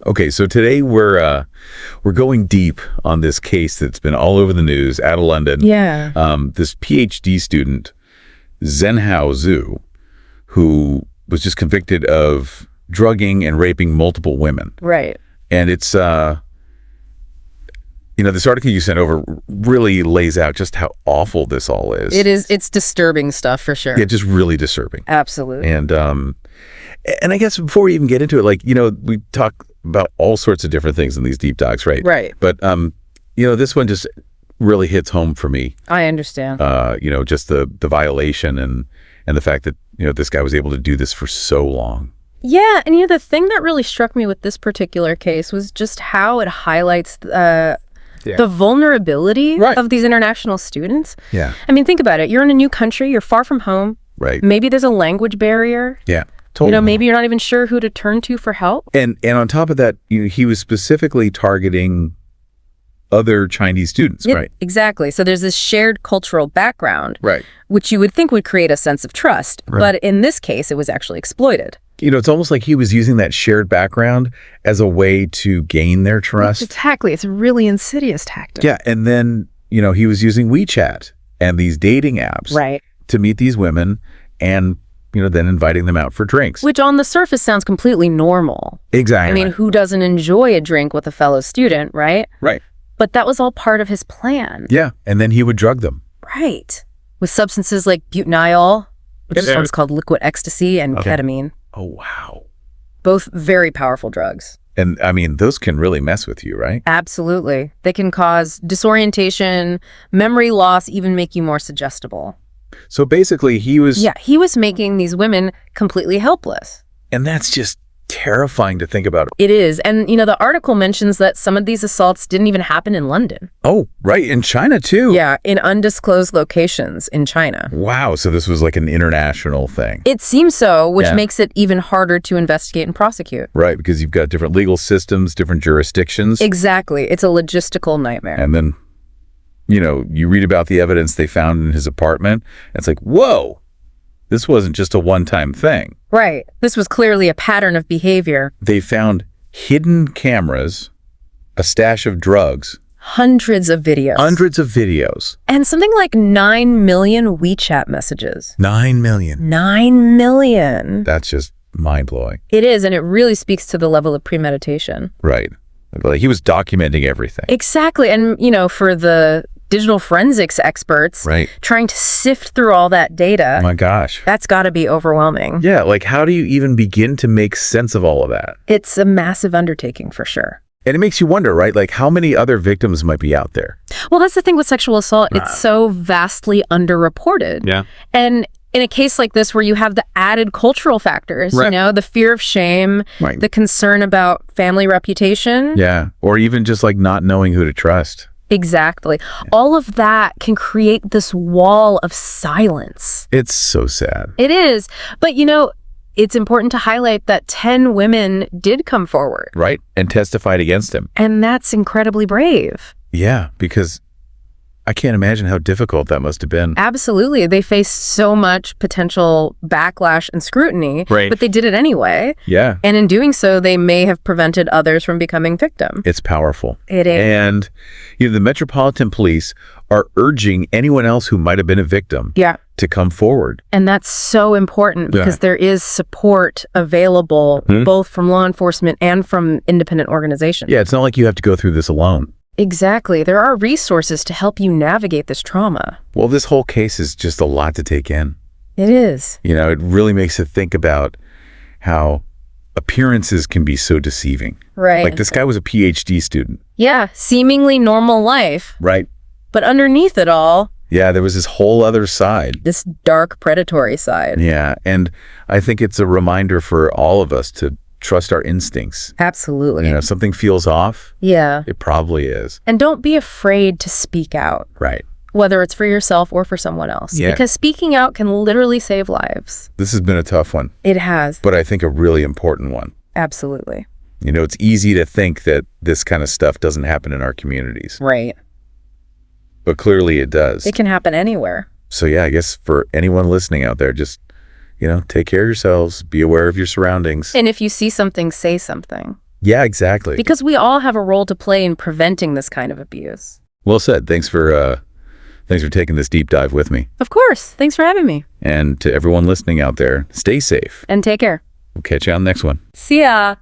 Okay, so today we're going deep on this case that's been all over the news out of London. Yeah. This PhD student, Zhenhao Zuo, who was just convicted of drugging and raping multiple women. Right. And it's this article you sent over really lays out just how awful this all is. It is. It's disturbing stuff for sure. Yeah, just really disturbing. Absolutely. And I guess before we even get into it, we talk about all sorts of different things in these deep dives, right? Right. But this one just really hits home for me. I understand. Just the violation and the fact that this guy was able to do this for so long. Yeah, and the thing that really struck me with this particular case was just how it highlights the vulnerability of these international students. Yeah. I mean, think about it. You're in a new country. You're far from home. Right. Maybe there's a language barrier. Yeah. Totally. Maybe you're not even sure who to turn to for help. And on top of that, he was specifically targeting other Chinese students, right? Exactly. So there's this shared cultural background, right, which you would think would create a sense of trust. Right. But in this case, it was actually exploited. It's almost like he was using that shared background as a way to gain their trust. Exactly. It's a really insidious tactic. Yeah. And then, he was using WeChat and these dating apps to meet these women and then inviting them out for drinks. Which on the surface sounds completely normal. Exactly. I mean, who doesn't enjoy a drink with a fellow student, right? Right. But that was all part of his plan. Yeah. And then he would drug them. Right. With substances like butanol, which is what's called liquid ecstasy, and ketamine. Oh, wow. Both very powerful drugs. And I mean, those can really mess with you, right? Absolutely. They can cause disorientation, memory loss, even make you more suggestible. So basically he was making these women completely helpless. And that's just terrifying to think about. It is. And, the article mentions that some of these assaults didn't even happen in London. Oh, right. In China, too. Yeah, in undisclosed locations in China. Wow. So this was like an international thing. It seems so, which makes it even harder to investigate and prosecute. Right, because you've got different legal systems, different jurisdictions. Exactly. It's a logistical nightmare. And then you read about the evidence they found in his apartment. And it's like, whoa, this wasn't just a one-time thing. Right. This was clearly a pattern of behavior. They found hidden cameras, a stash of drugs. Hundreds of videos. And something like 9 million WeChat messages. 9 million. 9 million. That's just mind-blowing. It is, and it really speaks to the level of premeditation. Right. Like he was documenting everything. Exactly. And, for the digital forensics experts, trying to sift through all that data. Oh my gosh. That's got to be overwhelming. Yeah, like how do you even begin to make sense of all of that? It's a massive undertaking for sure. And it makes you wonder, right? Like how many other victims might be out there? Well, that's the thing with sexual assault. It's so vastly underreported. Yeah. And in a case like this where you have the added cultural factors, the fear of shame, the concern about family reputation. Yeah. Or even just like not knowing who to trust. Exactly. Yeah. All of that can create this wall of silence. It's so sad. It is. But, it's important to highlight that 10 women did come forward. Right. And testified against him. And that's incredibly brave. Yeah, because I can't imagine how difficult that must have been. Absolutely. They faced so much potential backlash and scrutiny, but they did it anyway. Yeah. And in doing so, they may have prevented others from becoming victims. It's powerful. It is. And the Metropolitan Police are urging anyone else who might have been a victim to come forward. And that's so important because there is support available both from law enforcement and from independent organizations. Yeah, it's not like you have to go through this alone. Exactly. There are resources to help you navigate this trauma. Well, this whole case is just a lot to take in. It is. It really makes you think about how appearances can be so deceiving. Right. Like this guy was a PhD student. Yeah, seemingly normal life. Right. But underneath it all, yeah, there was this whole other side. This dark predatory side. Yeah, and I think it's a reminder for all of us to trust our instincts. Absolutely. If something feels off, it probably is. And don't be afraid to speak out. Right. Whether it's for yourself or for someone else. Yeah. Because speaking out can literally save lives. This has been a tough one. It has. But I think a really important one. Absolutely. It's easy to think that this kind of stuff doesn't happen in our communities. Right. But clearly it does. It can happen anywhere. So yeah, I guess for anyone listening out there, just take care of yourselves, be aware of your surroundings. And if you see something, say something. Yeah, exactly. Because we all have a role to play in preventing this kind of abuse. Well said. Thanks for taking this deep dive with me. Of course. Thanks for having me. And to everyone listening out there, stay safe. And take care. We'll catch you on the next one. See ya.